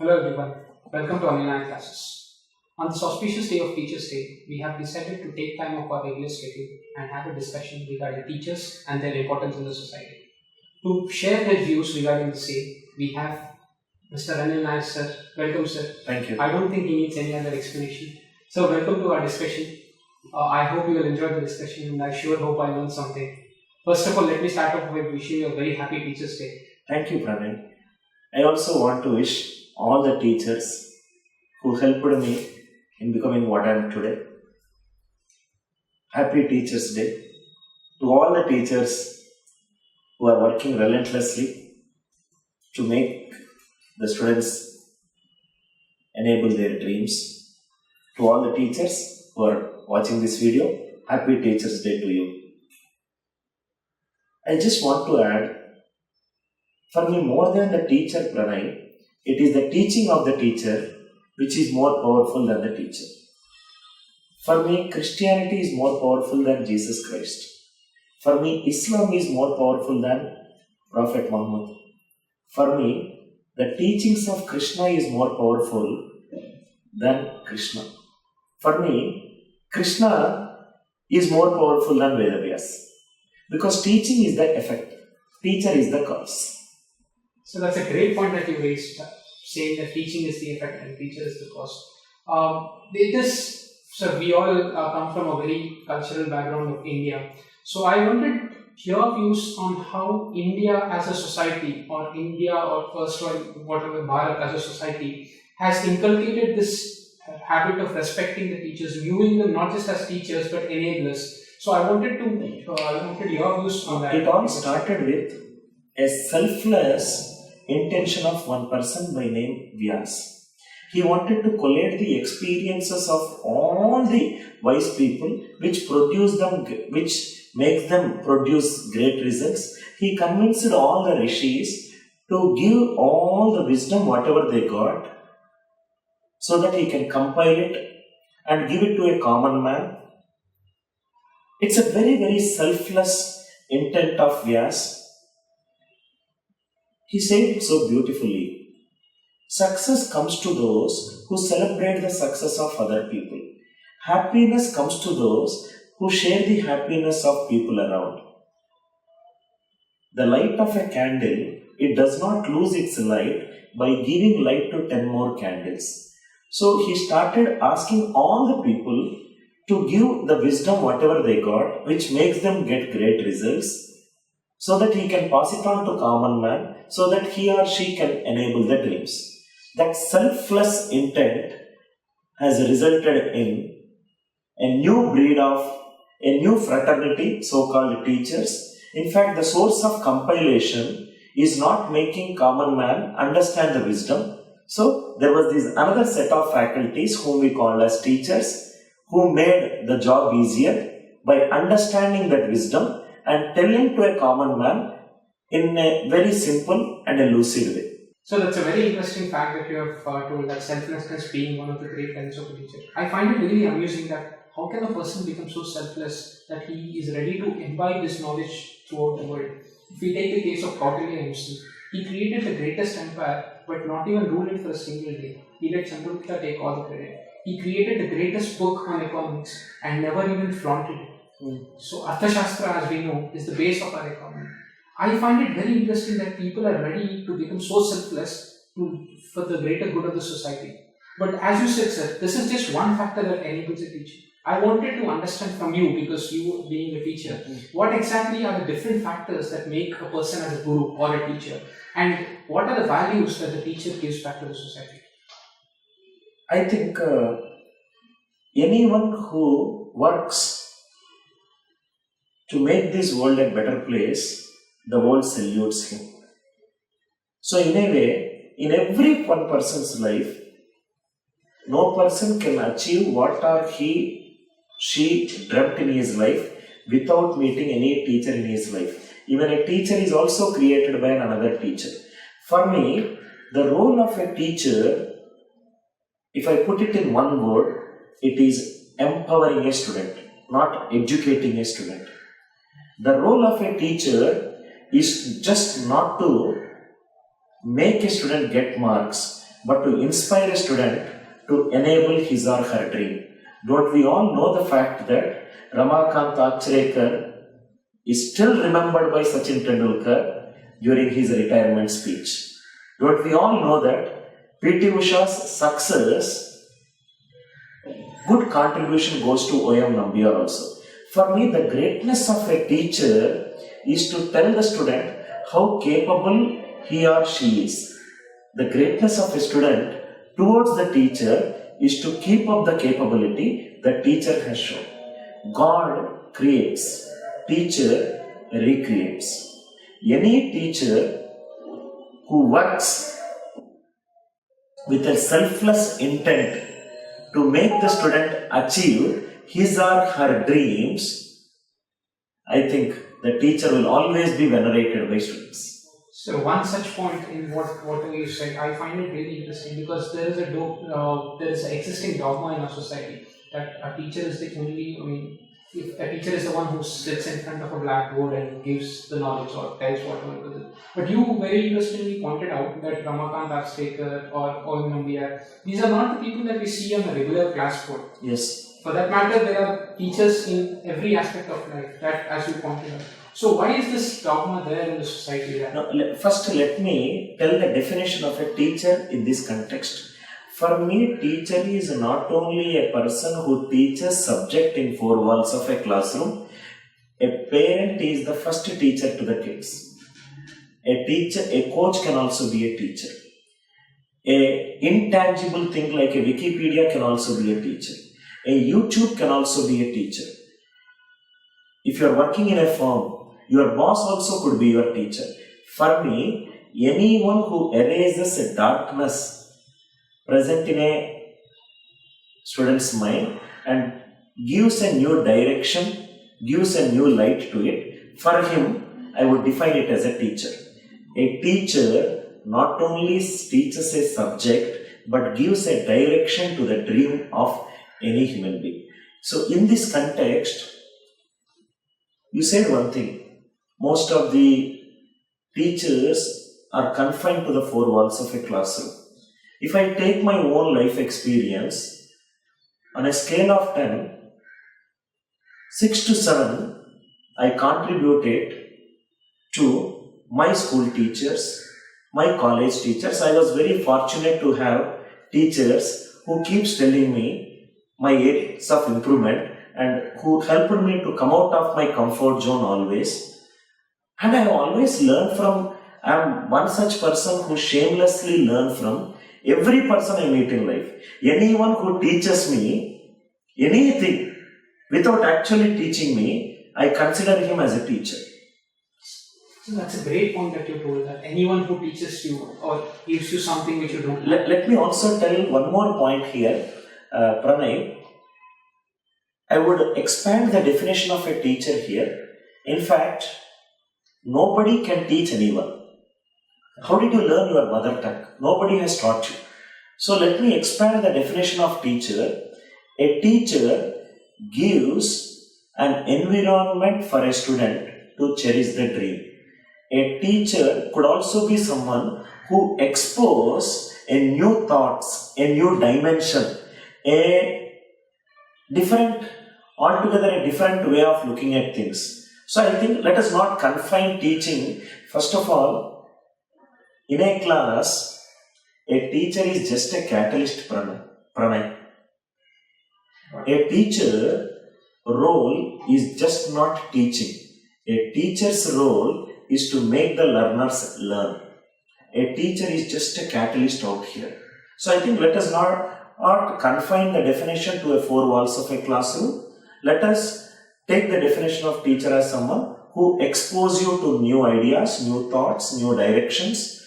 Hello everyone, welcome to Anil Nair Classes. On this auspicious day of Teachers' Day, we have decided to take time off our regular schedule and have a discussion regarding teachers and their importance in the society. To share their views regarding the same, we have Mr. Anil Nair sir. Welcome sir. Thank you. I don't think he needs any other explanation. So welcome to our discussion. I hope you will enjoy the discussion and I sure hope I learned something. First of all, let me start off with wishing you a very happy Teachers' Day. Thank you, Pranay. I also want to wish all the teachers who helped me in becoming what I am today. Happy Teachers' Day. To all the teachers who are working relentlessly to make the students enable their dreams. To all the teachers who are watching this video, Happy Teachers' Day to you. I just want to add, for me, more than the teacher, Pranay, it is the teaching of the teacher which is more powerful than the teacher. For me, Christianity is more powerful than Jesus Christ. For me, Islam is more powerful than Prophet Muhammad. For me, the teachings of Krishna is more powerful than Krishna. For me, Krishna is more powerful than Vedavyas. Because teaching is the effect, teacher is the cause. So that's a great point that you raised, saying that teaching is the effect and teacher is the cause. So we all come from a very cultural background of India. So I wanted your views on how India as a society, or India or first or whatever Bharat as a society, has inculcated this habit of respecting the teachers, viewing them not just as teachers but enablers. So I wanted your views on that. It all started with a selfless intention of one person by name Vyas. He wanted to collate the experiences of all the wise people which make them produce great results. He convinced all the rishis to give all the wisdom whatever they got so that he can compile it and give it to a common man. It's a very, very selfless intent of Vyas. He said it so beautifully. Success comes to those who celebrate the success of other people. Happiness comes to those who share the happiness of people around. The light of a candle, it does not lose its light by giving light to 10 more candles. So he started asking all the people to give the wisdom whatever they got, which makes them get great results, so that he can pass it on to common man, so that he or she can enable the dreams. That selfless intent has resulted in a new breed of a new fraternity, so-called teachers. In fact, the source of compilation is not making common man understand the wisdom. So there was this another set of faculties whom we call as teachers, who made the job easier by understanding that wisdom and telling to a common man in a very simple and a lucid way. So that's a very interesting fact that you have told, that selflessness being one of the great talents of a teacher. I find it really amusing that how can a person become so selfless that he is ready to imbibe this knowledge throughout the world. If we take the case of Kautilya himself, he created the greatest empire but not even ruled it for a single day. He let Chandragupta take all the credit. He created the greatest book on economics and never even flaunted it. So Arthashastra, as we know, is the base of our economy. I find it very interesting that people are ready to become so selfless for the greater good of the society. But as you said, sir, this is just one factor that enables a teacher. I wanted to understand from you, because you being a teacher, what exactly are the different factors that make a person as a guru or a teacher, and what are the values that the teacher gives back to the society? I think anyone who works to make this world a better place, the world salutes him. So in a way, in every one person's life, no person can achieve what she dreamt in his life without meeting any teacher in his life. Even a teacher is also created by another teacher. For me, the role of a teacher, if I put it in one word, it is empowering a student, not educating a student. The role of a teacher is just not to make a student get marks, but to inspire a student to enable his or her dream. Don't we all know the fact that Ramakant Achrekar is still remembered by Sachin Tendulkar during his retirement speech? Don't we all know that P.T. Usha's success, good contribution goes to O.M. Nambiar also. For me, the greatness of a teacher is to tell the student how capable he or she is. The greatness of a student towards the teacher is to keep up the capability the teacher has shown. God creates, teacher recreates. Any teacher who works with a selfless intent to make the student achieve his or her dreams, I think the teacher will always be venerated by students. So one such point in whatever you said, I find it really interesting because there is an existing dogma in our society that a teacher is the only. I mean, if a teacher is the one who sits in front of a blackboard and gives the knowledge or tells whatever it is. But you very interestingly pointed out that Ramakant Achrekar or O.M. Nambiar, these are not the people that we see on the regular classboard. Yes. For that matter, there are teachers in every aspect of life, that as you pointed out. So why is this dogma there in the society? Now, first let me tell the definition of a teacher in this context. For me, teacher is not only a person who teaches subject in four walls of a classroom. A parent is the first teacher to the kids. A coach can also be a teacher. A intangible thing like a Wikipedia can also be a teacher. A YouTube can also be a teacher. If you are working in a firm, your boss also could be your teacher. For me, anyone who erases a darkness present in a student's mind and gives a new direction, gives a new light to it, for him, I would define it as a teacher. A teacher not only teaches a subject, but gives a direction to the dream of any human being. So in this context, you said one thing. Most of the teachers are confined to the four walls of a classroom. If I take my own life experience, on a scale of 10, 6 to 7, I contributed to my school teachers, my college teachers. I was very fortunate to have teachers who keeps telling me my areas of improvement and who helped me to come out of my comfort zone always. And I always learn from, I am one such person who shamelessly learn from every person I meet in life. Anyone who teaches me anything without actually teaching me, I consider him as a teacher. So that's a great point that you told, that anyone who teaches you or gives you something which you don't. Let me also tell one more point here, Pranay. I would expand the definition of a teacher here. In fact, nobody can teach anyone. How did you learn your mother tongue? Nobody has taught you. So let me expand the definition of teacher. A teacher gives an environment for a student to cherish the dream. A teacher could also be someone who exposes a new thoughts, a new dimension, altogether a different way of looking at things. So I think let us not confine teaching. First of all, in a class, a teacher is just a catalyst, Pranay. A teacher role is just not teaching. A teacher's role is to make the learners learn. A teacher is just a catalyst out here. So I think let us not confine the definition to a four walls of a classroom. Let us take the definition of teacher as someone who exposes you to new ideas, new thoughts, new directions,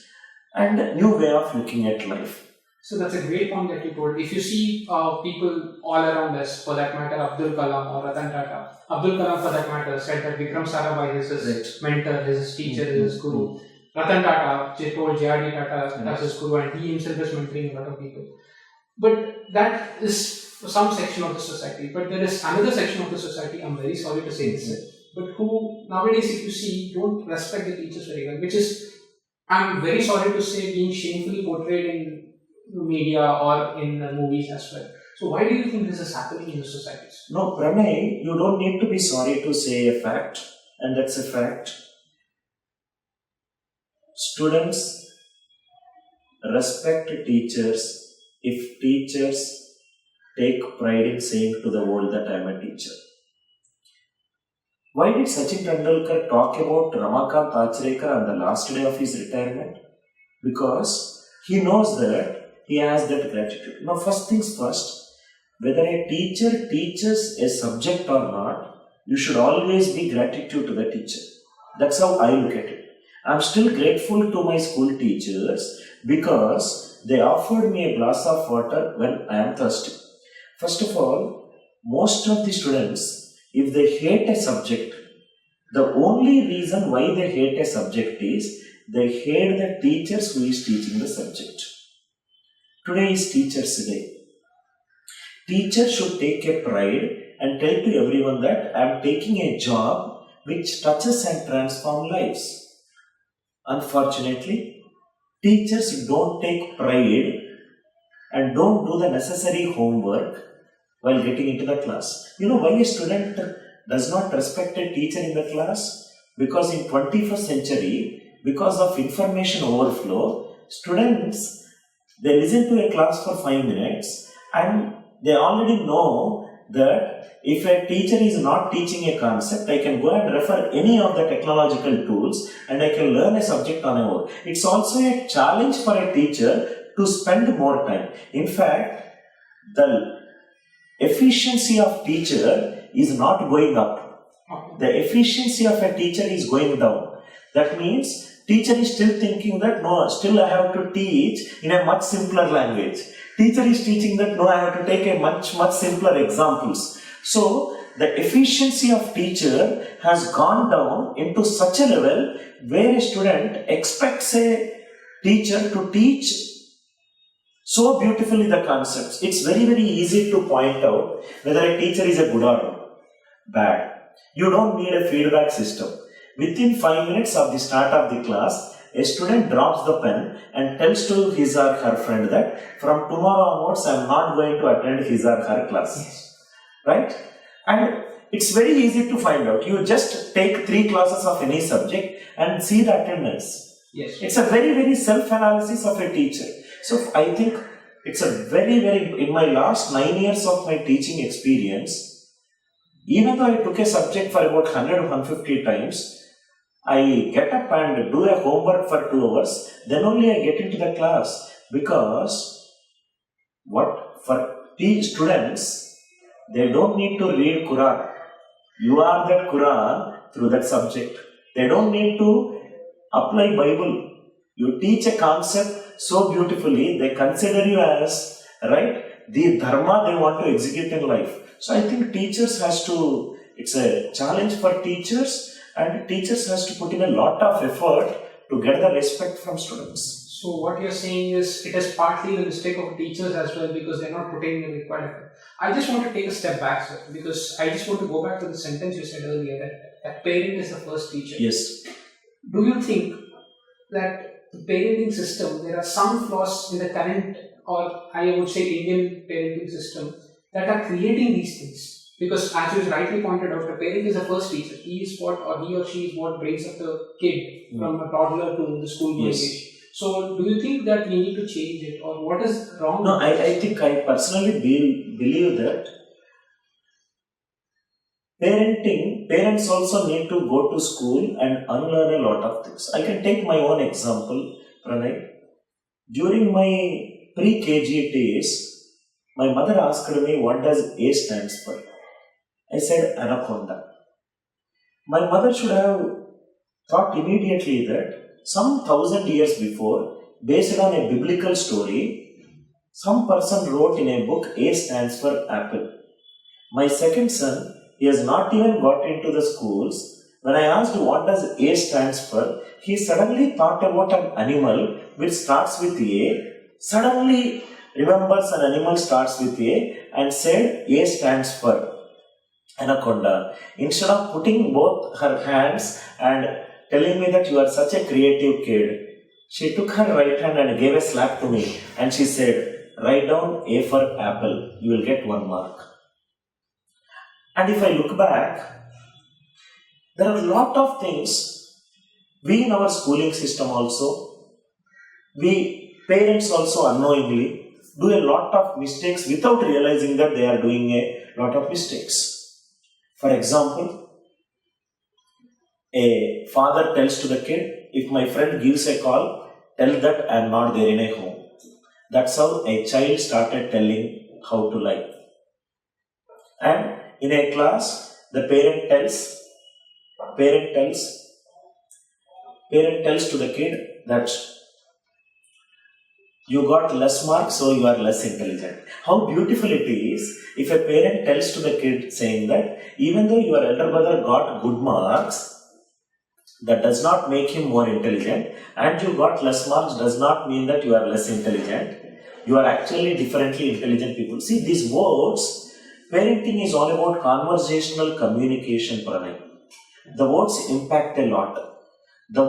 and new way of looking at life. So that's a great point that you told. If you see people all around us, for that matter, Abdul Kalam or Ratan Tata. Abdul Kalam, for that matter, said that Vikram Sarabhai is his mentor, his teacher, his guru. Ratan Tata told J.R.D. Tata as his guru, and he himself is mentoring a lot of people. But that is for some section of the society. But there is another section of the society, I'm very sorry to say this, but who nowadays, if you see, don't respect the teachers very well, which is, I'm very sorry to say, being shamefully portrayed media or in movies as well. So why do you think this is happening in the societies? No, Pranay, you don't need to be sorry to say a fact, and that's a fact. Students respect teachers if teachers take pride in saying to the world that I am a teacher. Why did Sachin Tendulkar talk about Ramakant Achrekar on the last day of his retirement? Because he knows that he has that gratitude. Now, first things first, whether a teacher teaches a subject or not, you should always be gratitude to the teacher. That's how I look at it. I'm still grateful to my school teachers because they offered me a glass of water when I am thirsty. First of all, most of the students, if they hate a subject, the only reason why they hate a subject is they hate the teachers who is teaching the subject. Today is Teachers' Day. Teachers should take a pride and tell to everyone that I am taking a job which touches and transforms lives. Unfortunately, teachers don't take pride and don't do the necessary homework while getting into the class. You know why a student does not respect a teacher in the class? Because in 21st century, because of information overflow, students, they listen to a class for 5 minutes and they already know that if a teacher is not teaching a concept, I can go and refer any of the technological tools and I can learn a subject on my own. It's also a challenge for a teacher to spend more time. In fact, the efficiency of teacher is not going up. The efficiency of a teacher is going down. That means teacher is still thinking that no, still I have to teach in a much simpler language. Teacher is teaching that no, I have to take a much simpler examples. So the efficiency of teacher has gone down into such a level where a student expects a teacher to teach so beautifully the concepts. It's very easy to point out whether a teacher is a good or bad. You don't need a feedback system. Within 5 minutes of the start of the class, a student drops the pen and tells to his or her friend that from tomorrow onwards I am not going to attend his or her class. Yes. Right? And it's very easy to find out. You just take 3 classes of any subject and see the attendance. Yes. It's a very self-analysis of a teacher. So I think it's a very, in my last 9 years of my teaching experience, even though I took a subject for about 100 or 150 times, I get up and do a homework for 2 hours, then only I get into the class. Because for students, they don't need to read Quran. You are that Quran through that subject. They don't need to apply Bible. You teach a concept so beautifully, they consider you as, right, the dharma they want to execute in life. So I think teachers it's a challenge for teachers, and teachers has to put in a lot of effort to get the respect from students. So what you're saying is it is partly the mistake of teachers as well because they're not putting in the required effort. I just want to take a step back, sir, because I just want to go back to the sentence you said earlier that a parent is the first teacher. Yes. Do you think that the parenting system, there are some flaws in the current, or I would say Indian parenting system, that are creating these things? Because as you rightly pointed out, the parent is the first teacher. He or she is what brings up the kid from a toddler to the school going age. So do you think that we need to change it, or what is wrong? No, I think I personally believe that parents also need to go to school and unlearn a lot of things. I can take my own example, Pranay. During my pre-KG days, my mother asked me what does A stands for. I said anaconda. My mother should have thought immediately that some 1,000 years before, based on a biblical story, some person wrote in a book A stands for apple. My second son, he has not even got into the schools. When I asked what does A stands for, he suddenly thought about an animal which starts with A, suddenly remembers an animal starts with A and said A stands for anaconda. Instead of putting both her hands and telling me that you are such a creative kid, She took her right hand and gave a slap to me and she said, write down A for apple, you will get 1 mark. And if I look back, there are a lot of things we in our schooling system also, we parents also unknowingly do a lot of mistakes without realizing that they are doing a lot of mistakes. For example, a father tells to the kid, if my friend gives a call, tell that I am not there in a home. That's how a child started telling how to lie. And in a class, the parent tells to the kid that you got less marks, so you are less intelligent. How beautiful it is if a parent tells to the kid saying that even though your elder brother got good marks, that does not make him more intelligent, and you got less marks does not mean that you are less intelligent. You are actually differently intelligent people. See, these words, parenting is all about conversational communication, Pranay. The words impact a lot. The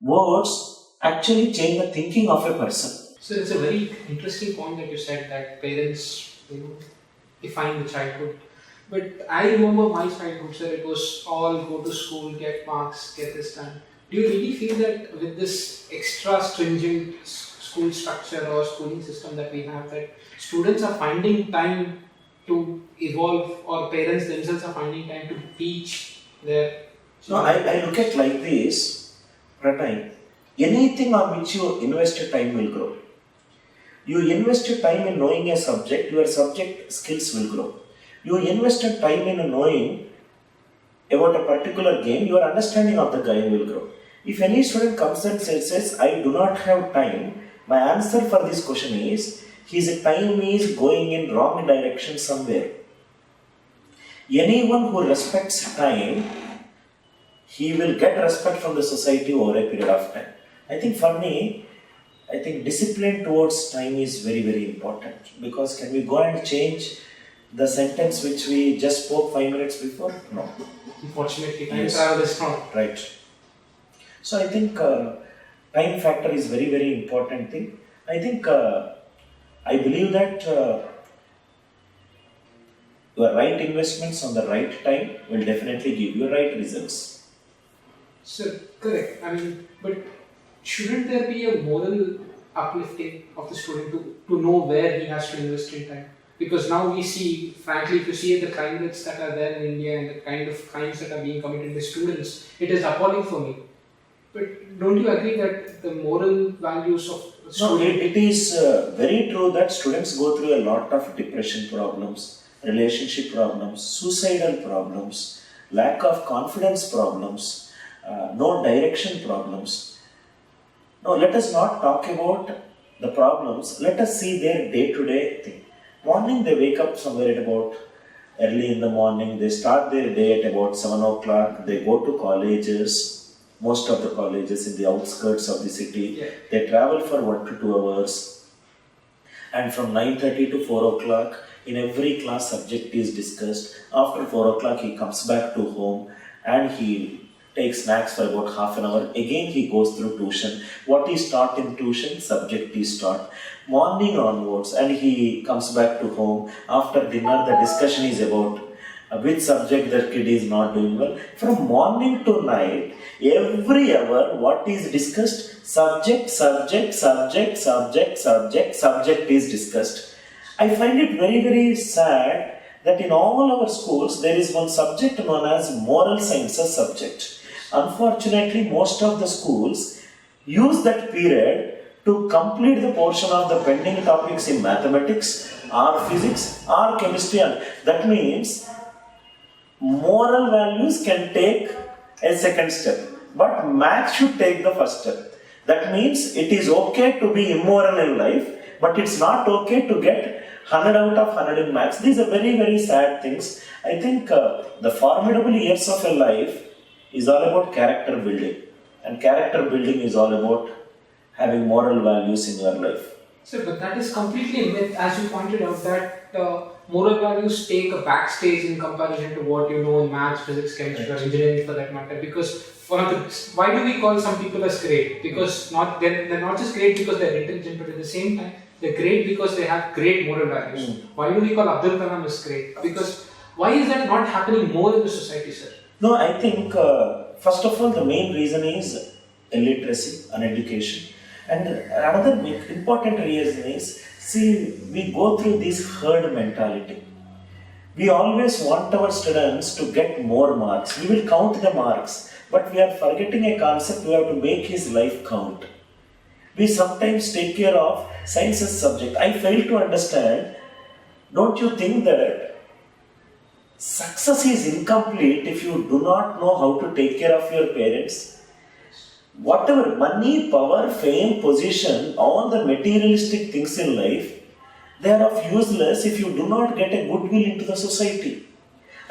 words actually change the thinking of a person. So it's a very interesting point that you said that parents, define the childhood. But I remember my childhood, sir, it was all go to school, get marks, get this done. Do you really feel that with this extra stringent school structure or schooling system that we have, that students are finding time to evolve, or parents themselves are finding time to teach their No, I look at like this, Pranay. Anything on which you invest your time will grow. You invest your time in knowing a subject, your subject skills will grow. You invested time in knowing about a particular game, your understanding of the game will grow. If any student comes and says, I do not have time, my answer for this question is, his time is going in wrong direction somewhere. Anyone who respects time, he will get respect from the society over a period of time. I think for me, discipline towards time is very, very important, because can we go and change the sentence which we just spoke 5 minutes before? No. Unfortunately, time travel is not. Right. So I think time factor is very, very important thing. I think I believe that your right investments on the right time will definitely give you right results. So correct. But shouldn't there be a moral uplifting of the student to know where he has to invest in time? Because now we see, frankly, if you see the crime rates that are there in India and the kind of crimes that are being committed by students, it is appalling for me. But don't you agree that the moral values of students... No, it is very true that students go through a lot of depression problems, relationship problems, suicidal problems, lack of confidence problems, no direction problems. No, let us not talk about the problems. Let us see their day-to-day thing. Morning they wake up somewhere at about early in the morning. They start their day at about 7 o'clock. They go to colleges, most of the colleges in the outskirts of the city. Yeah. They travel for 1 to 2 hours. And from 9:30 to 4 o'clock, in every class subject is discussed. After 4 o'clock he comes back to home and he takes snacks for about half an hour. Again he goes through tuition. What is taught in tuition, subject is taught. Morning onwards, and he comes back to home. After dinner the discussion is about which subject the kid is not doing well. From morning to night, every hour what is discussed? Subject is discussed. I find it very, very sad that in all our schools there is one subject known as moral sciences subject. Unfortunately, most of the schools use that period to complete the portion of the pending topics in mathematics or physics or chemistry. That means moral values can take a second step, but maths should take the first step. That means it is okay to be immoral in life, but it's not okay to get 100 out of 100 in maths. These are very, very sad things. I think the formidable years of a life is all about character building, and character building is all about having moral values in your life. So, but that is completely a myth, as you pointed out, that moral values take a backstage in comparison to what you know in maths, physics, chemistry, or engineering for that matter. Because one of the why do we call some people as great? Because not they're not just great because they're intelligent, but at the same time they're great because they have great moral values. Why do we call Abdul Kalam as great? Because why is that not happening more in the society, sir? No, I think first of all the main reason is illiteracy and education. And another important reason is, see, we go through this herd mentality. We always want our students to get more marks. We will count the marks, but we are forgetting a concept. We have to make his life count. We sometimes take care of sciences subject. I fail to understand. Don't you think that success is incomplete if you do not know how to take care of your parents? Whatever money, power, fame, position, all the materialistic things in life, they are of useless if you do not get a goodwill into the society.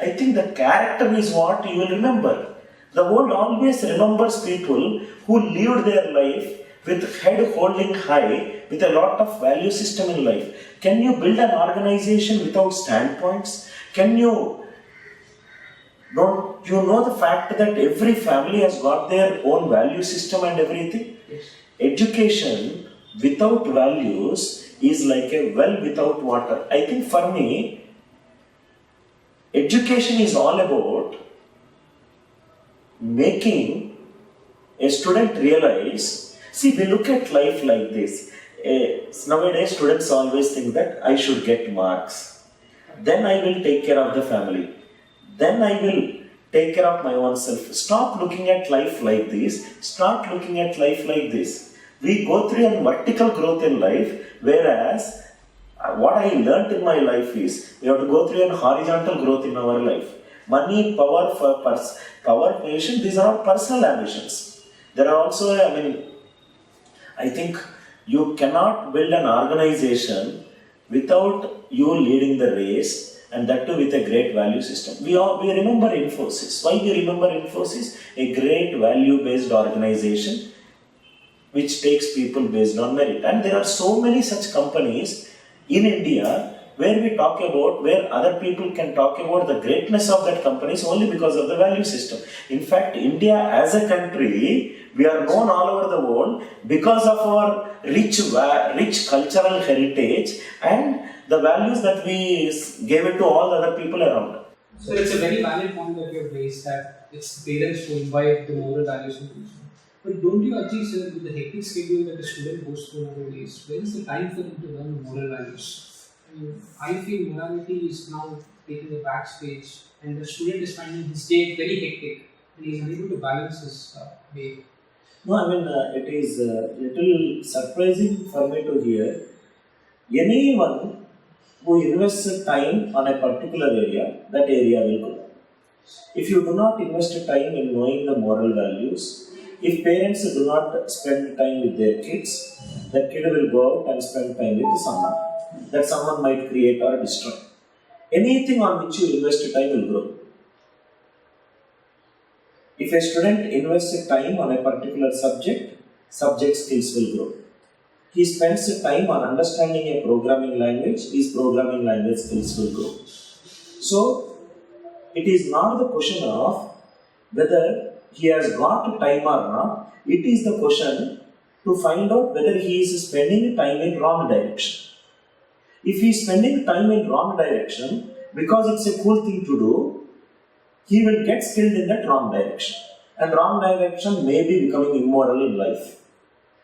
I think the character is what you will remember. The world always remembers people who lived their life with head holding high, with a lot of value system in life. Can you build an organization without standpoints? Don't you know the fact that every family has got their own value system and everything? Yes. Education without values is like a well without water. I think for me, education is all about making a student realize, see, we look at life like this. Nowadays, students always think that I should get marks. Then I will take care of the family. Then I will take care of my own self. Stop looking at life like this. Start looking at life like this. We go through a vertical growth in life, whereas what I learnt in my life is we have to go through a horizontal growth in our life. Money, power, power, position, these are all personal ambitions. There are also, I think you cannot build an organization without you leading the race, and that too with a great value system. We remember Infosys. Why we remember Infosys? A great value-based organization which takes people based on merit. And there are so many such companies in India where we talk about, where other people can talk about the greatness of that companies only because of the value system. In fact, India as a country, we are known all over the world because of our rich cultural heritage and the values that we gave it to all the other people around. So it's a very valid point that you have raised, that it's the parents who imbibe the moral values in children. But don't you agree, sir, with the hectic schedule that a student goes through nowadays, where is the time for him to learn moral values? I feel morality is now taking a backstage, and the student is finding his day very hectic, and he is unable to balance his day. No, it is a little surprising for me to hear anyone who invests time on a particular area, that area will grow. If you do not invest time in knowing the moral values, if parents do not spend time with their kids, that kid will go out and spend time with someone. That someone might create or destroy. Anything on which you invest time will grow. If a student invests time on a particular subject skills will grow. He spends time on understanding a programming language, his programming language skills will grow. So, it is not the question of whether he has got time or not, it is the question to find out whether he is spending time in wrong direction. If he is spending time in wrong direction, because it's a cool thing to do, he will get skilled in that wrong direction. And wrong direction may be becoming immoral in life.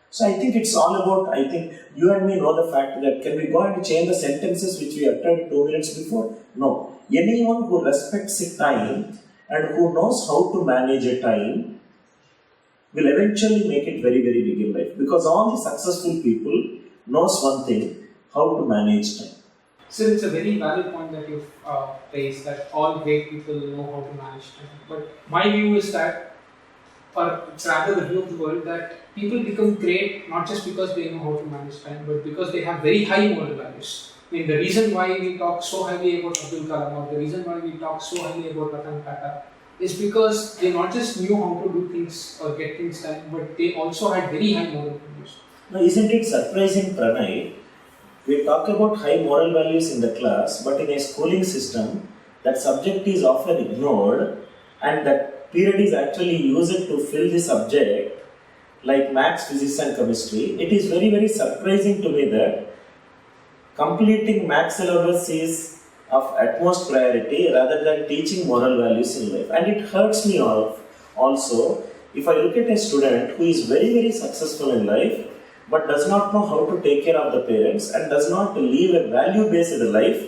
So I think it's all about, I think you and me know the fact that can we go and change the sentences which we uttered 2 minutes before? No. Anyone who respects a time and who knows how to manage a time will eventually make it very, very big in life. Because all the successful people knows one thing, how to manage time. So it's a very valid point that you've raised, that all great people know how to manage time. But my view is that, or it's rather the view of the world, that people become great not just because they know how to manage time, but because they have very high moral values. The reason why we talk so highly about Abdul Kalam, or the reason why we talk so highly about Ratan Tata, is because they not just knew how to do things or get things done, but they also had very high moral values. Now, isn't it surprising, Pranay? We talk about high moral values in the class, but in a schooling system, that subject is often ignored, and that period is actually used to fill the subject like maths, physics, and chemistry. It is very, very surprising to me that completing maths syllabus is of utmost priority rather than teaching moral values in life. And it hurts me also if I look at a student who is very, very successful in life but does not know how to take care of the parents and does not live a value-based life,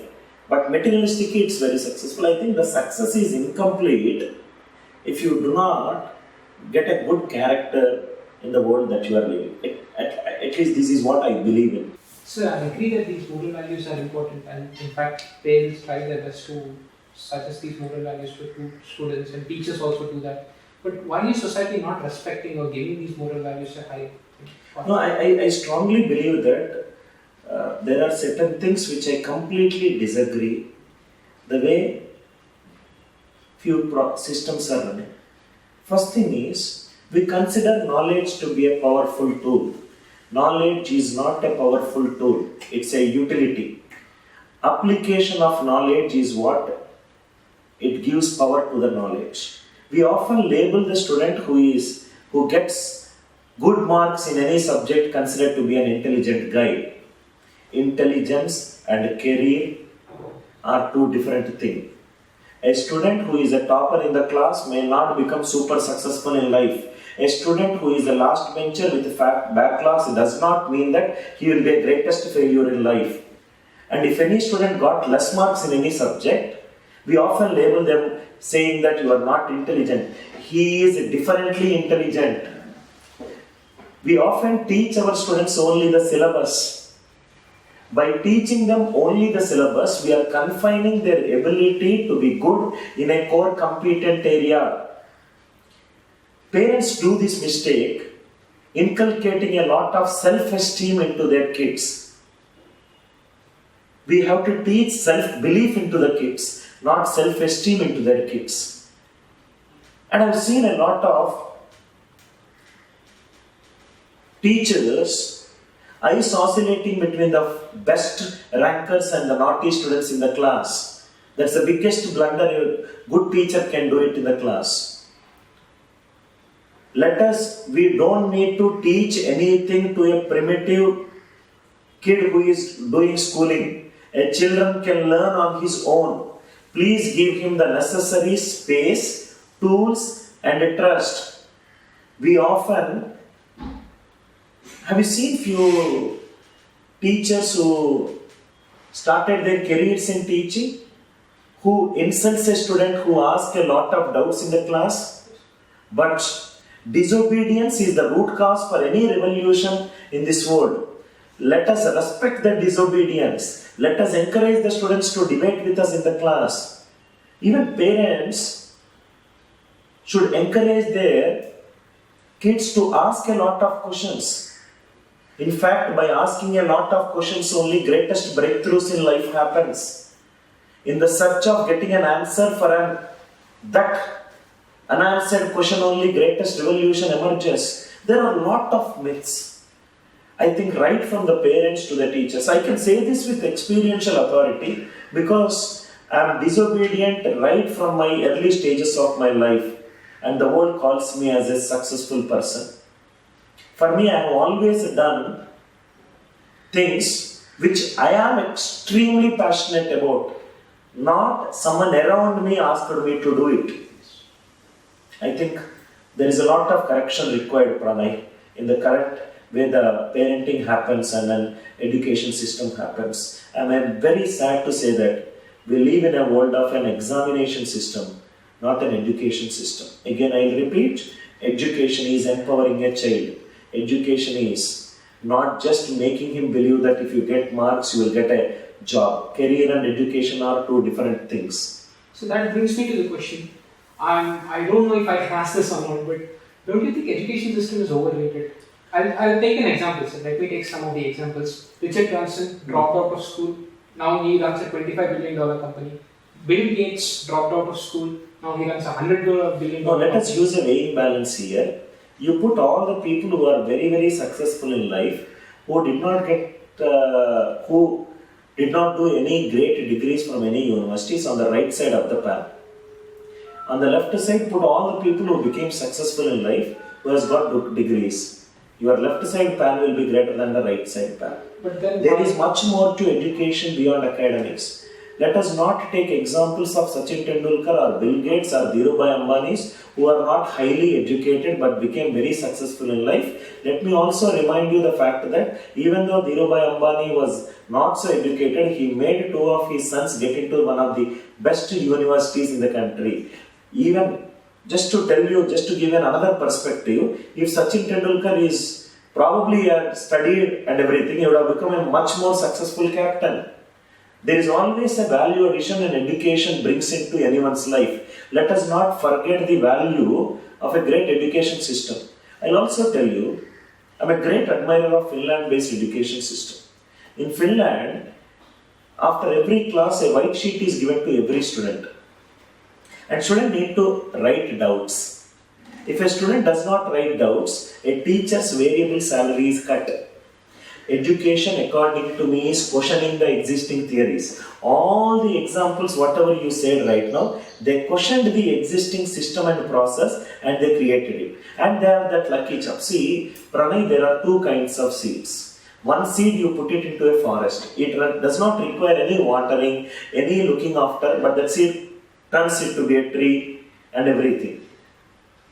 but materialistically it's very successful. I think the success is incomplete if you do not get a good character in the world that you are living. At least this is what I believe in. So I agree that these moral values are important, and in fact parents try their best to suggest these moral values to students, and teachers also do that. But why is society not respecting or giving these moral values a high? No, I strongly believe that there are certain things which I completely disagree. The way few systems are running. First thing is, we consider knowledge to be a powerful tool. Knowledge is not a powerful tool, it's a utility. Application of knowledge is what it gives power to the knowledge. We often label the student who gets good marks in any subject considered to be an intelligent guy. Intelligence and career are two different things. A student who is a topper in the class may not become super successful in life. A student who is a last bencher with backlogs does not mean that he will be a greatest failure in life. And if any student got less marks in any subject, we often label them saying that you are not intelligent. He is differently intelligent. We often teach our students only the syllabus. By teaching them only the syllabus, we are confining their ability to be good in a core competent area. Parents do this mistake, inculcating a lot of self-esteem into their kids. We have to teach self-belief into the kids, not self-esteem into their kids. And I've seen a lot of teachers, eyes oscillating between the best rankers and the naughty students in the class. That's the biggest blunder a good teacher can do it in the class. We don't need to teach anything to a primitive kid who is doing schooling. A children can learn on his own. Please give him the necessary space, tools, and trust. We often have you seen few teachers who started their careers in teaching, who insults a student who asks a lot of doubts in the class? But disobedience is the root cause for any revolution in this world. Let us respect the disobedience. Let us encourage the students to debate with us in the class. Even parents should encourage their kids to ask a lot of questions. In fact, by asking a lot of questions, only greatest breakthroughs in life happens. In the search of getting an answer for that unanswered question, only greatest revolution emerges. There are a lot of myths. I think right from the parents to the teachers. I can say this with experiential authority because I am disobedient right from my early stages of my life, and the world calls me as a successful person. For me, I have always done things which I am extremely passionate about. Not someone around me asked me to do it. I think there is a lot of correction required, Pranay, in the current way the parenting happens and an education system happens. And I am very sad to say that we live in a world of an examination system, not an education system. Again, I will repeat, education is empowering a child. Education is not just making him believe that if you get marks, you will get a job. Career and education are two different things. So that brings me to the question. I don't know if I can ask this or not, but don't you think education system is overrated? I'll take an example. So let me take some of the examples. Richard Branson dropped out of school. Now he runs a $25 billion company. Bill Gates dropped out of school. Now he runs a $100 billion No, let us company. use a weighing balance here. You put all the people who are very, very successful in life, who did not get who did not do any great degrees from any universities on the right side of the pan. On the left side, put all the people who became successful in life, who has got degrees. Your left side pan will be greater than the right side pan. But then There is much more to education beyond academics. Let us not take examples of Sachin Tendulkar or Bill Gates or Dhirubhai Ambani's who are not highly educated but became very successful in life. Let me also remind you the fact that even though Dhirubhai Ambani was not so educated, he made two of his sons get into one of the best universities in the country. Even just to tell you, just to give another perspective, if Sachin Tendulkar is probably studied and everything, he would have become a much more successful captain. There is always a value addition and education brings into anyone's life. Let us not forget the value of a great education system. I'll also tell you, I'm a great admirer of Finland-based education system. In Finland, after every class, a white sheet is given to every student. And students need to write doubts. If a student does not write doubts, a teacher's variable salary is cut. Education, according to me, is questioning the existing theories. All the examples, whatever you said right now, they questioned the existing system and process and they created it. And they are that lucky chap. See, Pranay, there are two kinds of seeds. One seed you put it into a forest. It does not require any watering, any looking after, but that seed turns it to be a tree and everything.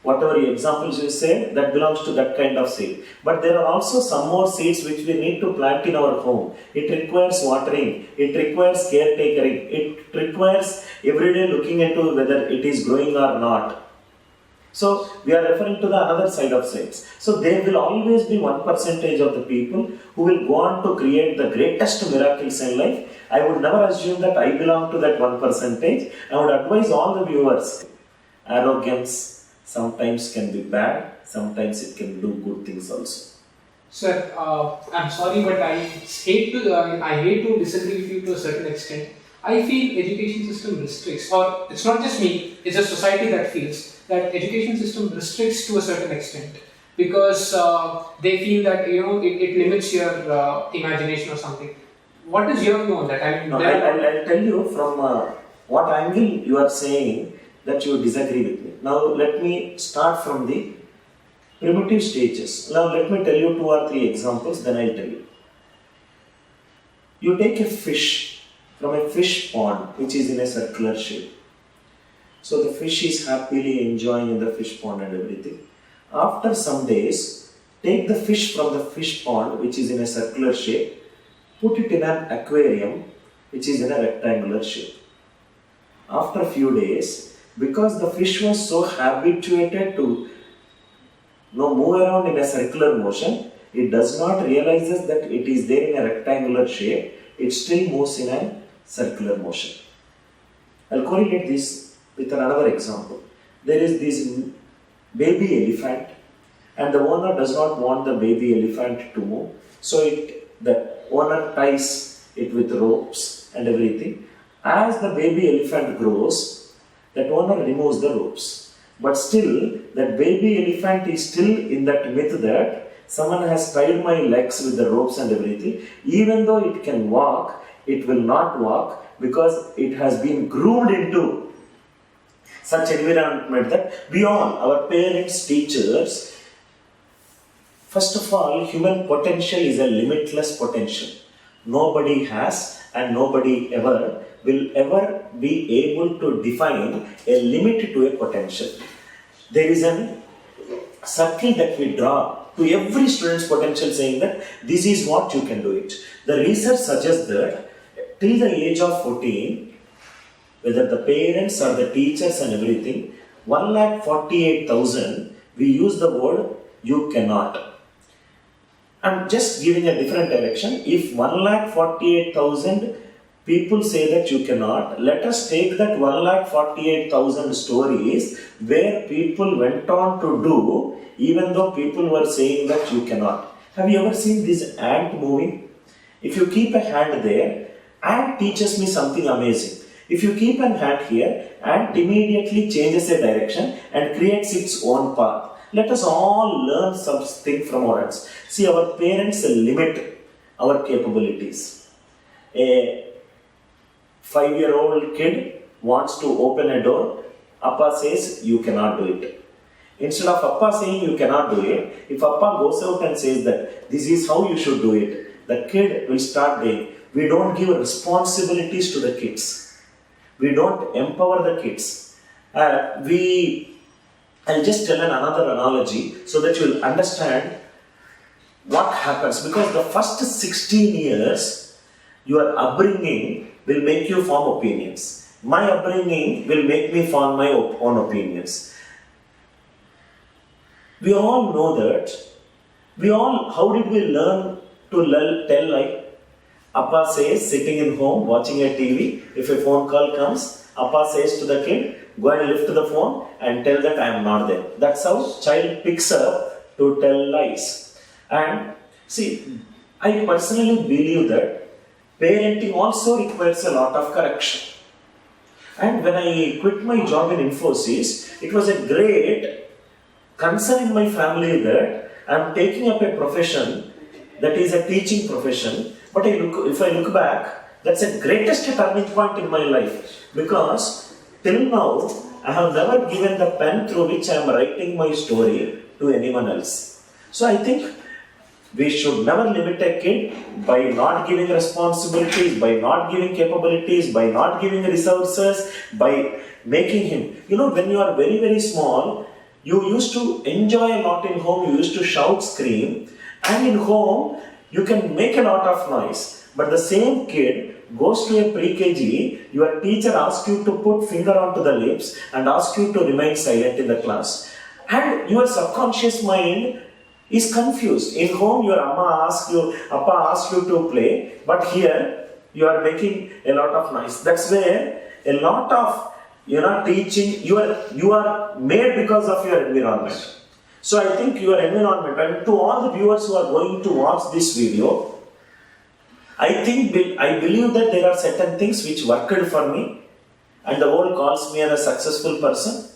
Whatever examples you say, that belongs to that kind of seed. But there are also some more seeds which we need to plant in our home. It requires watering, it requires caretakering, it requires everyday looking into whether it is growing or not. So we are referring to the other side of seeds. So there will always be 1% of the people who will go on to create the greatest miracles in life. I would never assume that I belong to that 1%. I would advise all the viewers, arrogance sometimes can be bad, sometimes it can do good things also. Sir, I'm sorry, but I hate to disagree with you to a certain extent. I feel education system restricts, or it's not just me, it's a society that feels that education system restricts to a certain extent because they feel that it limits your imagination or something. What is your view on that? I mean, I'll tell you from what angle you are saying that you disagree with me. Now let me start from the primitive stages. Now let me tell you 2 or 3 examples, then I'll tell you. You take a fish from a fish pond which is in a circular shape. So the fish is happily enjoying in the fish pond and everything. After some days, take the fish from the fish pond which is in a circular shape, put it in an aquarium which is in a rectangular shape. After a few days, because the fish was so habituated to move around in a circular motion, it does not realize that it is there in a rectangular shape, it still moves in a circular motion. I'll correlate this with another example. There is this baby elephant and the owner does not want the baby elephant to move, so the owner ties it with ropes and everything. As the baby elephant grows, that owner removes the ropes. But still, that baby elephant is still in that myth that someone has tied my legs with the ropes and everything. Even though it can walk, it will not walk because it has been groomed into such environment that beyond our parents, teachers, first of all, human potential is a limitless potential. Nobody has and nobody will ever be able to define a limit to a potential. There is a circle that we draw to every student's potential saying that this is what you can do it. The research suggests that till the age of 14, whether the parents or the teachers and everything, 1,48,000, we use the word you cannot. I'm just giving a different direction. If 1,48,000 people say that you cannot, let us take that 1,48,000 stories where people went on to do even though people were saying that you cannot. Have you ever seen this ant moving? If you keep a hand there, ant teaches me something amazing. If you keep an hand here, ant immediately changes a direction and creates its own path. Let us all learn something from our ants. See, our parents limit our capabilities. A 5-year-old kid wants to open a door, Appa says you cannot do it. Instead of Appa saying you cannot do it, if Appa goes out and says that this is how you should do it, the kid will start doing. We don't give responsibilities to the kids. We don't empower the kids. I'll just tell another analogy so that you'll understand what happens. Because the first 16 years, your upbringing will make you form opinions. My upbringing will make me form my own opinions. We all know that. How did we learn to tell lie? Appa says, sitting in home, watching a TV, if a phone call comes, Appa says to the kid, go and lift the phone and tell that I am not there. That's how child picks up to tell lies. And see, I personally believe that parenting also requires a lot of correction. And when I quit my job in Infosys, it was a great concern in my family that I am taking up a profession that is a teaching profession. But if I look back, that's the greatest turning point in my life. Because till now, I have never given the pen through which I am writing my story to anyone else. So I think we should never limit a kid by not giving responsibilities, by not giving capabilities, by not giving resources, by making him. When you are very, very small, you used to enjoy a lot in home, you used to shout, scream, and in home, you can make a lot of noise. But the same kid goes to a pre-KG, your teacher asks you to put finger onto the lips and asks you to remain silent in the class. And your subconscious mind is confused. In home, your Appa asks you to play, but here you are making a lot of noise. That's where a lot of teaching, you are made because of your environment. So I think your environment, and to all the viewers who are going to watch this video, I believe that there are certain things which worked for me, and the world calls me as a successful person.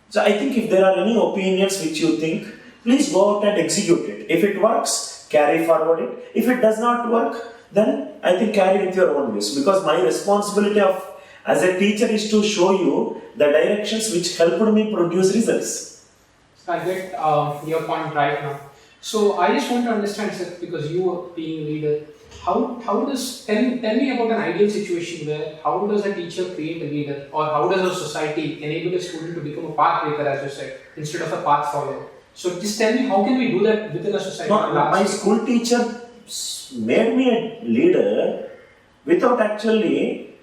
So I think if there are any opinions which you think, please go out and execute it. If it works, carry forward it. If it does not work, then I think carry with your own ways. Because my responsibility as a teacher is to show you the directions which helped me produce results. I get your point right now. So I just want to understand, sir, because you being a leader, how does tell me about an ideal situation where how does a teacher create a leader, or how does a society enable a student to become a path breaker, as you said, instead of a path follower? So just tell me, how can we do that within a society? No, my school teacher made me a leader without actually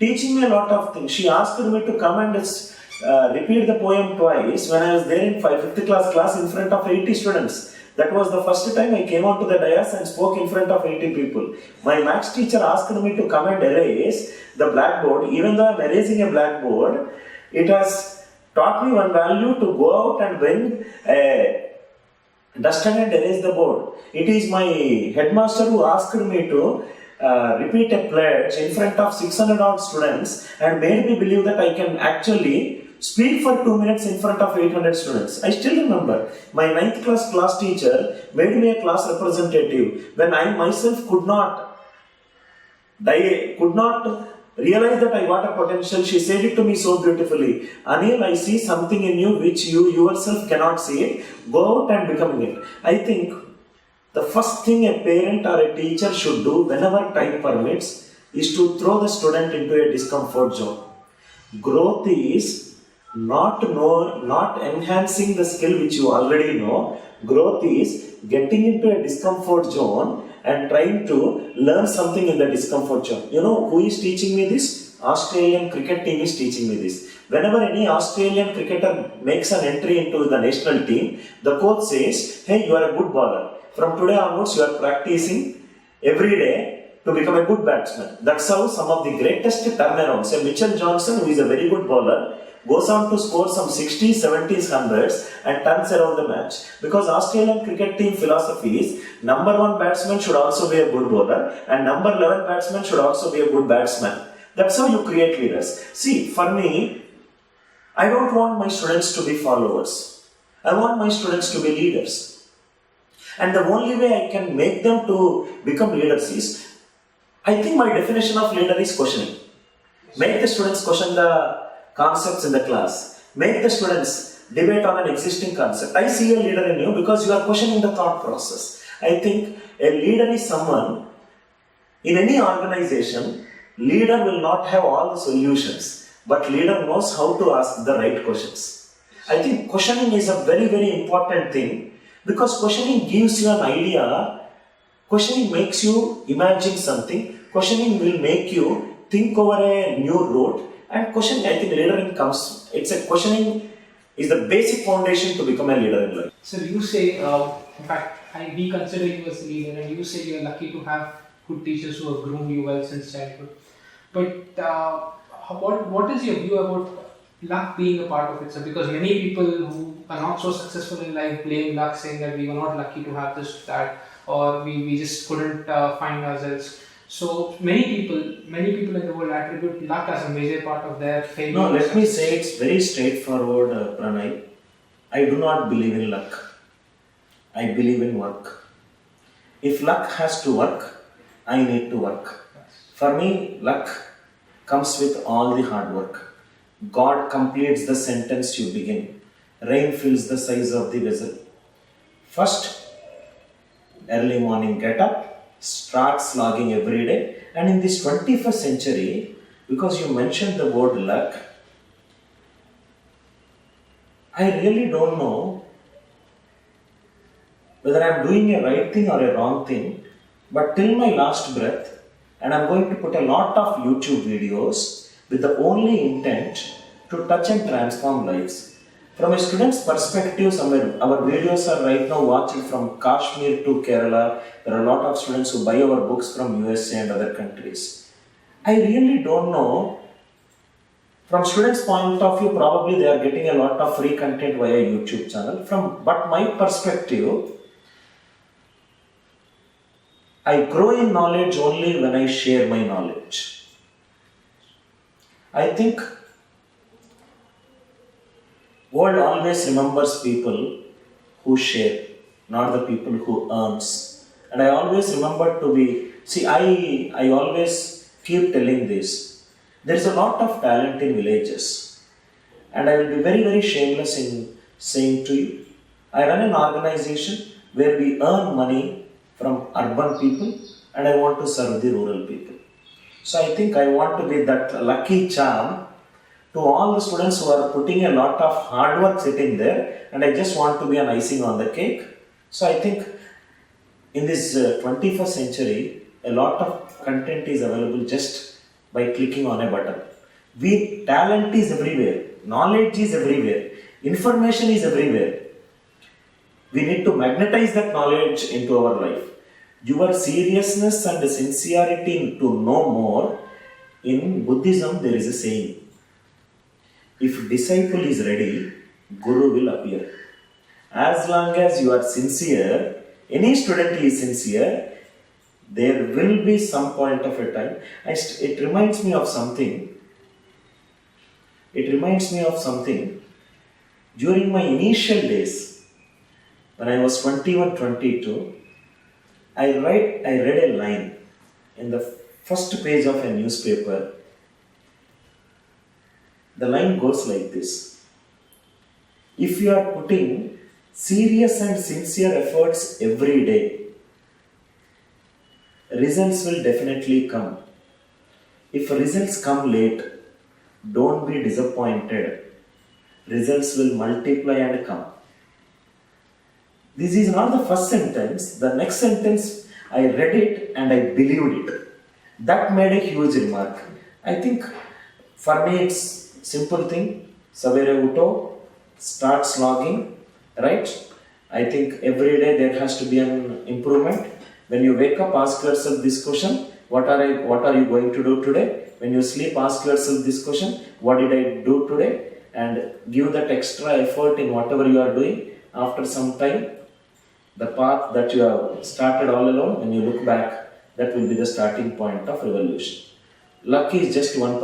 teaching me a lot of things. She asked me to come and repeat the poem twice when I was there in 5th class in front of 80 students. That was the first time I came onto the dais and spoke in front of 80 people. My maths teacher asked me to come and erase the blackboard. Even though I am erasing a blackboard, it has taught me one value to go out and bring a duster and erase the board. It is my headmaster who asked me to repeat a pledge in front of 600 odd students and made me believe that I can actually speak for 2 minutes in front of 800 students. I still remember my 9th class teacher made me a class representative when I myself could not realize that I got a potential. She said it to me so beautifully. Anil, I see something in you which you yourself cannot see it. Go out and become it. I think the first thing a parent or a teacher should do whenever time permits is to throw the student into a discomfort zone. Growth is not enhancing the skill which you already know. Growth is getting into a discomfort zone and trying to learn something in the discomfort zone. You know who is teaching me this? Australian cricket team is teaching me this. Whenever any Australian cricketer makes an entry into the national team, the coach says, hey, you are a good bowler. From today onwards, you are practicing every day to become a good batsman. That's how some of the greatest turnarounds. Say Mitchell Johnson, who is a very good bowler, goes on to score some 60s, 70s, 100s and turns around the match. Because Australian cricket team philosophy is number 1 batsman should also be a good bowler and number 11 batsman should also be a good batsman. That's how you create leaders. See, for me, I don't want my students to be followers. I want my students to be leaders. And the only way I can make them to become leaders is, I think my definition of leader is questioning. Make the students question the concepts in the class. Make the students debate on an existing concept. I see a leader in you because you are questioning the thought process. I think a leader is someone, in any organization, leader will not have all the solutions, but leader knows how to ask the right questions. I think questioning is a very, very important thing, because questioning gives you an idea, questioning makes you imagine something, questioning will make you think over a new road, and questioning, I think later it comes, it's a questioning is the basic foundation to become a leader in life. So you say, in fact, we consider you as a leader, and you say you are lucky to have good teachers who have groomed you well since childhood. But what is your view about luck being a part of it, sir? Because many people who are not so successful in life blame luck, saying that we were not lucky to have this, that, or we just couldn't find ourselves. So many people in the world attribute luck as a major part of their failure. No, let me say it's very straightforward, Pranay. I do not believe in luck. I believe in work. If luck has to work, I need to work. For me, luck comes with all the hard work. God completes the sentence you begin. Rain fills the size of the vessel. First, early morning get up, start slogging every day. And in this 21st century, because you mentioned the word luck, I really don't know whether I am doing a right thing or a wrong thing, but till my last breath, and I'm going to put a lot of YouTube videos with the only intent to touch and transform lives. From a student's perspective, somewhere our videos are right now watched from Kashmir to Kerala. There are a lot of students who buy our books from USA and other countries. I really don't know. From students' point of view, probably they are getting a lot of free content via YouTube channel. But my perspective, I grow in knowledge only when I share my knowledge. I think world always remembers people who share, not the people who earns. And I always remember to be, I always keep telling this. There is a lot of talent in villages. And I will be very, very shameless in saying to you, I run an organization where we earn money from urban people, and I want to serve the rural people. So I think I want to be that lucky charm to all the students who are putting a lot of hard work sitting there, and I just want to be an icing on the cake. So I think in this 21st century, a lot of content is available just by clicking on a button. Talent is everywhere, knowledge is everywhere, information is everywhere. We need to magnetize that knowledge into our life. Your seriousness and sincerity to know more. In Buddhism, there is a saying, if disciple is ready, Guru will appear. As long as you are sincere, any student is sincere, there will be some point of a time. It reminds me of something. During my initial days, when I was 21, 22, I read a line in the first page of a newspaper. The line goes like this: if you are putting serious and sincere efforts every day, results will definitely come. If results come late, don't be disappointed. Results will multiply and come. This is not the first sentence. The next sentence, I read it and I believed it. That made a huge remark. I think for me it's simple thing. Savere uto, start slogging, right? I think every day there has to be an improvement. When you wake up, ask yourself this question: what are you going to do today? When you sleep, ask yourself this question: what did I do today? And give that extra effort in whatever you are doing. After some time, the path that you have started all alone, when you look back, that will be the starting point of revolution. Luck is just 1%,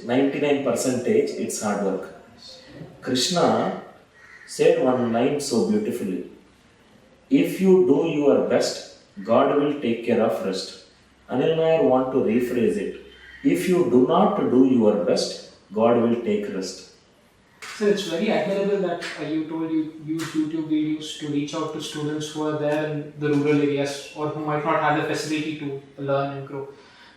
99% it's hard work. Krishna said one line so beautifully: if you do your best, God will take care of rest. Anil Nair want to rephrase it. If you do not do your best, God will take rest. So it's very admirable that you told you use YouTube videos to reach out to students who are there in the rural areas or who might not have the facility to learn and grow.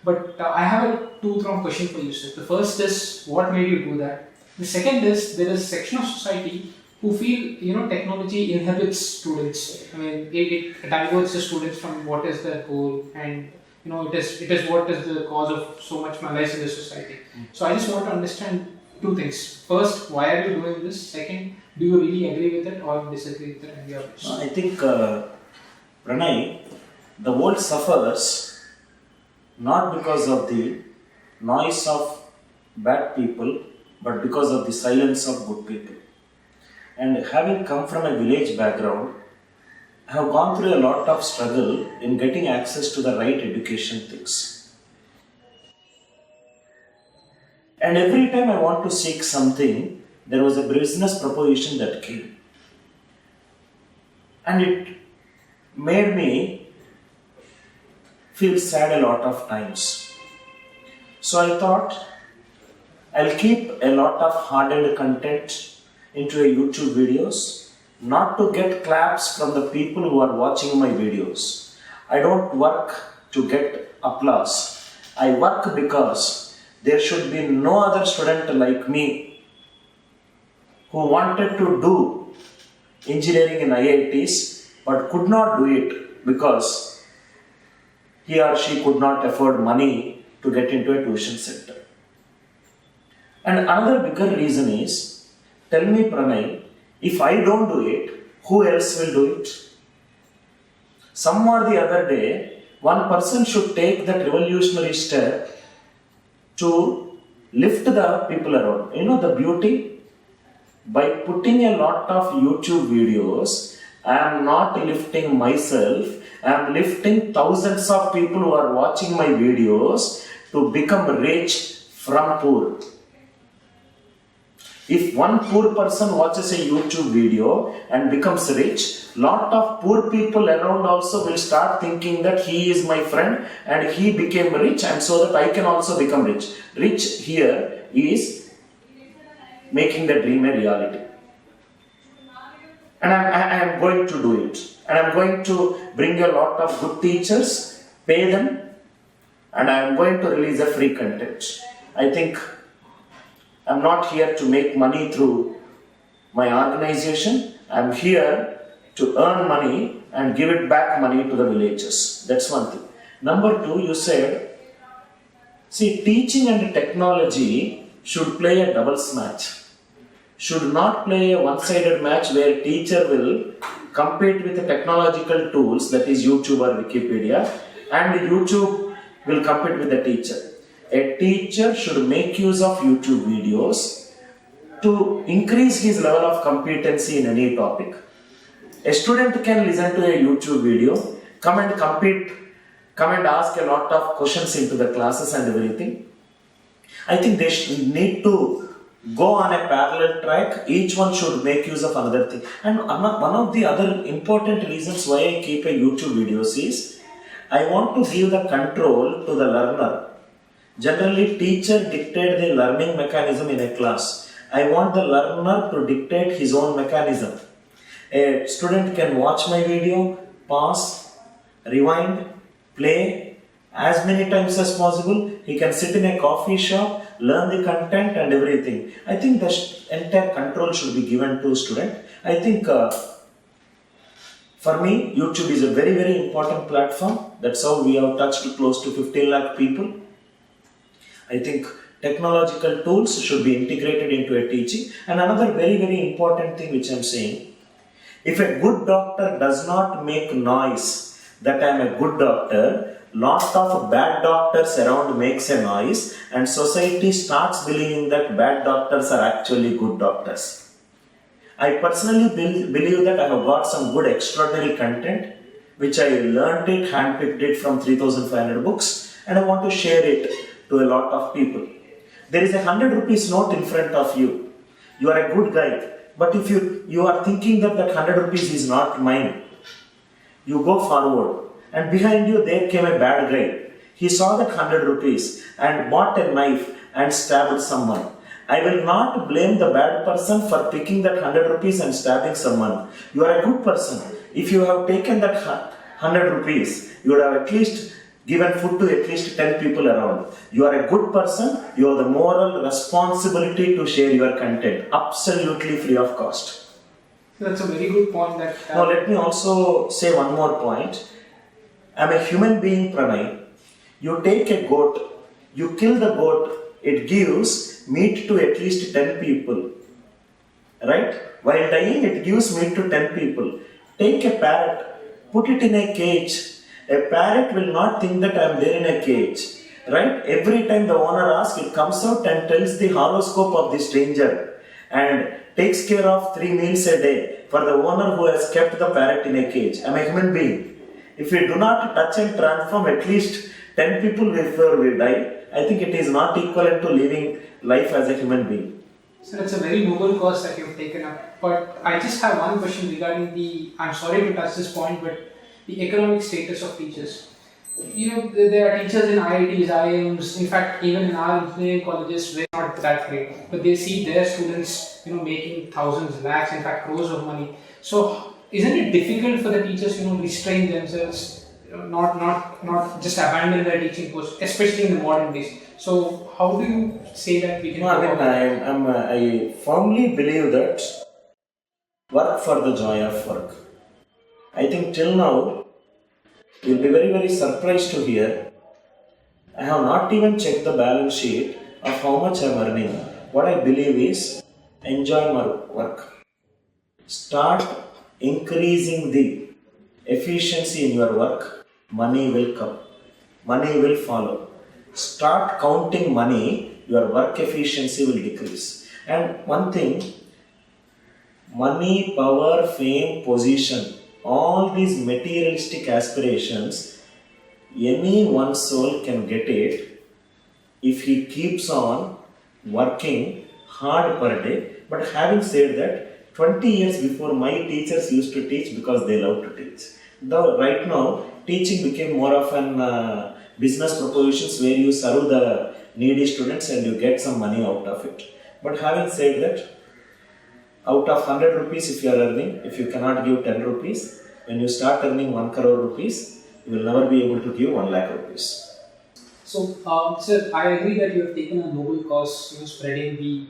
But I have a two-pronged question for you, sir. The first is, what made you do that? The second is, there is a section of society who feel technology inhibits students. I mean, it diverts the students from what is their goal, and it is what is the cause of so much malaise in the society. So I just want to understand two things. First, why are you doing this? Second, do you really agree with it or disagree with it? And your views? I think, Pranay, the world suffers not because of the noise of bad people, but because of the silence of good people. And having come from a village background, I have gone through a lot of struggle in getting access to the right education things. And every time I want to seek something, there was a business proposition that came. And it made me feel sad a lot of times. So I thought, I'll keep a lot of hardened content into a YouTube videos, not to get claps from the people who are watching my videos. I don't work to get applause. I work because there should be no other student like me who wanted to do engineering in IITs but could not do it because he or she could not afford money to get into a tuition center. And another bigger reason is, tell me Pranay, if I don't do it, who else will do it? Some or the other day, one person should take that revolutionary step to lift the people around. You know the beauty? By putting a lot of YouTube videos, I am not lifting myself, I am lifting thousands of people who are watching my videos to become rich from poor. If one poor person watches a YouTube video and becomes rich, lot of poor people around also will start thinking that he is my friend and he became rich and so that I can also become rich. Rich here is making the dream a reality. And I am going to do it. And I am going to bring a lot of good teachers, pay them, and I am going to release a free content. I think I am not here to make money through my organization. I am here to earn money and give it back money to the villages. That's one thing. Number two, you said, see, teaching and technology should play a doubles match. Should not play a one-sided match where teacher will compete with the technological tools, that is YouTube or Wikipedia, and YouTube will compete with the teacher. A teacher should make use of YouTube videos to increase his level of competency in any topic. A student can listen to a YouTube video, come and compete, come and ask a lot of questions into the classes and everything. I think they need to go on a parallel track. Each one should make use of another thing. And one of the other important reasons why I keep a YouTube videos is, I want to give the control to the learner. Generally, teacher dictate the learning mechanism in a class. I want the learner to dictate his own mechanism. A student can watch my video, pause, rewind, play as many times as possible. He can sit in a coffee shop, learn the content and everything. I think the entire control should be given to student. I think for me, YouTube is a very, very important platform. That's how we have touched close to 15 lakh people. I think technological tools should be integrated into a teaching. And another very, very important thing which I am saying, if a good doctor does not make noise that I am a good doctor, lot of bad doctors around makes a noise and society starts believing that bad doctors are actually good doctors. I personally believe that I have got some good extraordinary content which I learned it, handpicked it from 3,500 books and I want to share it to a lot of people. There is a 100 rupees note in front of you. You are a good guy. But if you are thinking that 100 rupees is not mine, You go forward, and behind you there came a bad guy. He saw that 100 rupees and bought a knife and stabbed someone. I will not blame the bad person for picking that 100 rupees and stabbing someone. You are a good person. If you have taken that 100 rupees, you would have at least given food to at least 10 people around. You are a good person. You have the moral responsibility to share your content absolutely free of cost. That's a very good point. Now let me also say one more point. I am a human being, Pranay. You take a goat, you kill the goat, it gives meat to at least 10 people. Right? While dying, it gives meat to 10 people. Take a parrot, put it in a cage. A parrot will not think that I am there in a cage. Right? Every time the owner asks, it comes out and tells the horoscope of the stranger and takes care of 3 meals a day for the owner who has kept the parrot in a cage. I am a human being. If we do not touch and transform at least 10 people before we die, I think it is not equivalent to living life as a human being. So that's a very noble cause that you've taken up. But I just have one question regarding I'm sorry to touch this point, but the economic status of teachers. There are teachers in IITs, IIMs, in fact, even in our engineering colleges, we're not that great. But they see their students, making thousands, lakhs, in fact, crores of money. So isn't it difficult for the teachers, restrain themselves, not just abandon their teaching post, especially in the modern days? So how do you say that we can? I firmly believe that work for the joy of work. I think till now, you'll be very, very surprised to hear I have not even checked the balance sheet of how much I am earning. What I believe is enjoy my work. Start increasing the efficiency in your work. Money will come. Money will follow. Start counting money, your work efficiency will decrease. And one thing, money, power, fame, position, all these materialistic aspirations, any one soul can get it if he keeps on working hard per day. But having said that, 20 years before, my teachers used to teach because they love to teach. Though right now, teaching became more of an business propositions where you serve the needy students and you get some money out of it. But having said that, out of 100 rupees if you are earning, if you cannot give 10 rupees, when you start earning 1 crore rupees, you will never be able to give 1 lakh rupees. So, sir, I agree that you have taken a noble cause, spreading the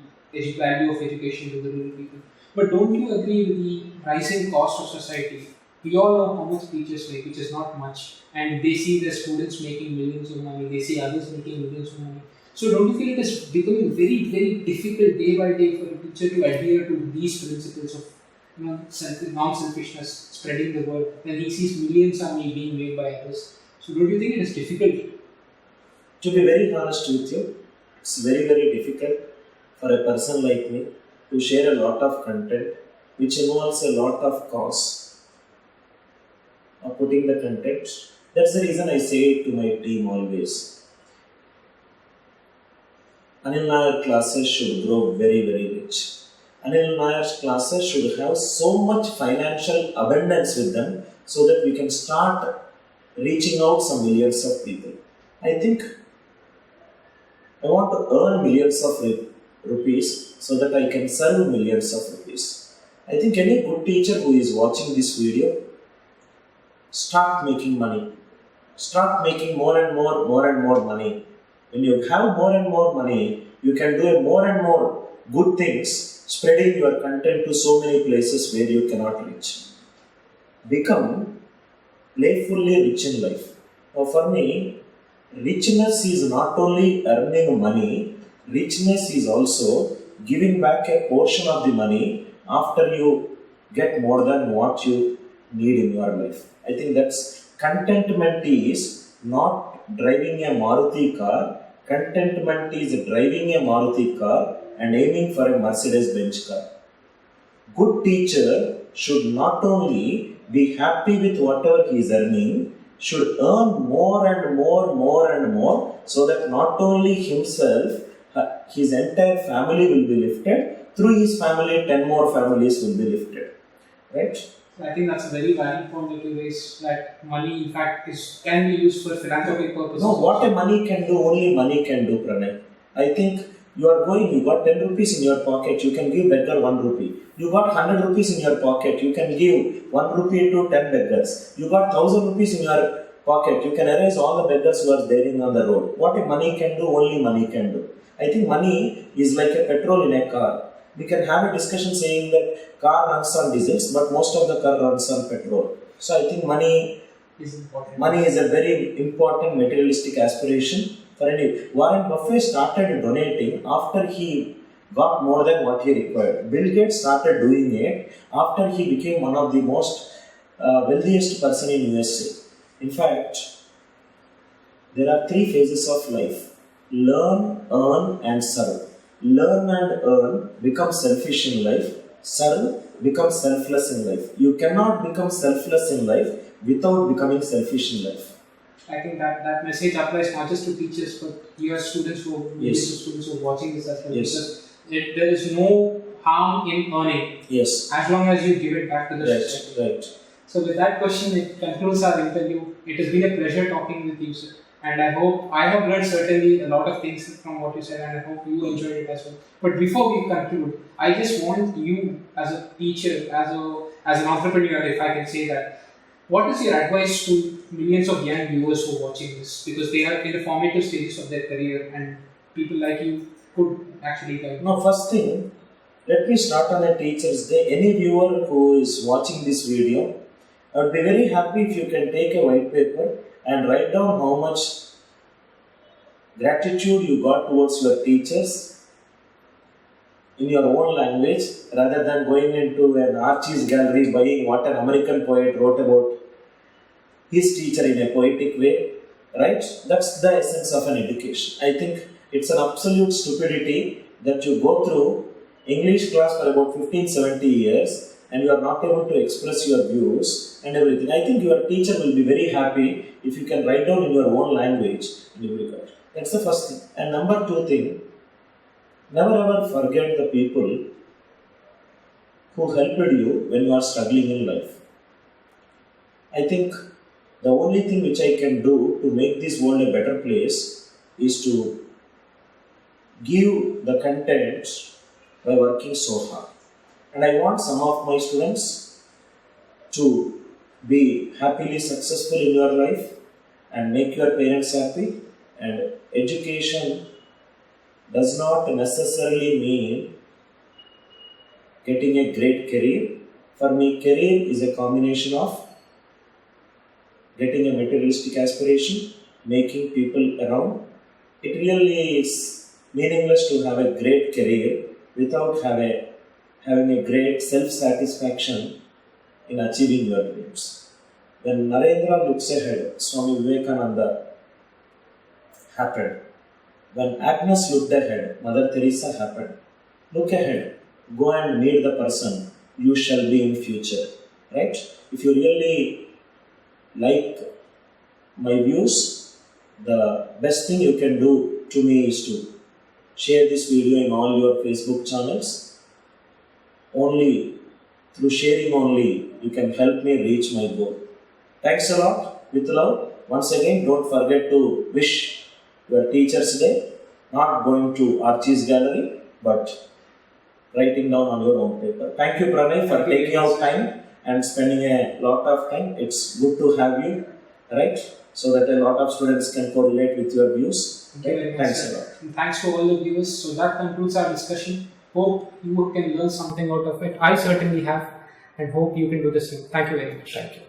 value of education to the rural people. But don't you agree with the rising cost of society? We all know how much teachers make, which is not much, and they see their students making millions of money, they see others making millions of money. So don't you feel it is becoming very, very difficult day by day for a teacher to adhere to these principles of non-selfishness, spreading the word, when he sees millions are being made by others? So don't you think it is difficult? To be very honest with you, it's very, very difficult for a person like me to share a lot of content which involves a lot of cost of putting the content. That's the reason I say it to my team always. Anil Nair classes should grow very, very rich. Anil Nair's classes should have so much financial abundance with them so that we can start reaching out some millions of people. I think I want to earn millions of rupees so that I can serve millions of rupees. I think any good teacher who is watching this video, start making money. Start making more and more money. When you have more and more money, you can do more and more good things, spreading your content to so many places where you cannot reach. Become playfully rich in life. Now for me, richness is not only earning money, richness is also giving back a portion of the money after you get more than what you need in your life. I think that's contentment is not driving a Maruti car. Contentment is driving a Maruti car and aiming for a Mercedes-Benz car. Good teacher should not only be happy with whatever he is earning, should earn more and more so that not only himself, his entire family will be lifted. Through his family, 10 more families will be lifted. Right? So I think that's a very valid point that you raised, that money, in fact, can be used for philanthropic purposes. No, what a money can do, only money can do, Pranay. I think you got 10 rupees in your pocket, you can give beggar 1 rupee. You got 100 rupees in your pocket, you can give 1 rupee to 10 beggars. You got 1000 rupees in your pocket, you can erase all the beggars who are there on the road. What a money can do, only money can do. I think money is like a petrol in a car. We can have a discussion saying that car runs on diesels, but most of the car runs on petrol. So I think money is a very important materialistic aspiration for any. Warren Buffett started donating after he got more than what he required. Bill Gates started doing it after he became one of the most wealthiest person in USA. In fact, there are 3 phases of life: learn, earn, and serve. Learn and earn, become selfish in life. Serve, become selfless in life. You cannot become selfless in life without becoming selfish in life. I think that message applies not just to teachers, but your students students who are watching this as well. Yes. Because there is no harm in earning. Yes. As long as you give it back to the society. Right. So with that question, it concludes our interview. It has been a pleasure talking with you, sir. And I hope I have learned certainly a lot of things from what you said, and I hope you enjoyed it as well. But before we conclude, I just want you as a teacher, as an entrepreneur, if I can say that, what is your advice to millions of young viewers who are watching this? Because they are in the formative stages of their career, and people like you could actually guide. Now, first thing, let me start on a Teacher's Day. Any viewer who is watching this video, I would be very happy if you can take a white paper and write down how much gratitude you got towards your teachers in your own language, rather than going into an artist gallery buying what an American poet wrote about his teacher in a poetic way, right? That's the essence of an education. I think it's an absolute stupidity that you go through English class for about 15-70 years and you are not able to express your views and everything. I think your teacher will be very happy if you can write down in your own language and you will get. That's the first thing. And number 2 thing, never ever forget the people who helped you when you are struggling in life. I think the only thing which I can do to make this world a better place is to give the content by working so hard. And I want some of my students to be happily successful in your life and make your parents happy. And education does not necessarily mean getting a great career. For me, career is a combination of getting a materialistic aspiration, making people around. It really is meaningless to have a great career without having a great self-satisfaction in achieving your dreams. When Narendra looks ahead, Swami Vivekananda happened. When Agnes looked ahead, Mother Teresa happened. Look ahead, go and meet the person you shall be in future. Right? If you really like my views, the best thing you can do to me is to share this video in all your Facebook channels. Only through sharing only you can help me reach my goal. Thanks a lot. With love. Once again, don't forget to wish your Teacher's Day. Not going to Archie's gallery, but writing down on your own paper. Thank you, Pranay, for taking out time and spending a lot of time. It's good to have you, right? So that a lot of students can correlate with your views. Thank you very much. Thanks a lot. And thanks to all the viewers. So that concludes our discussion. Hope you can learn something out of it. I certainly have, and hope you can do the same. Thank you very much. Thank you.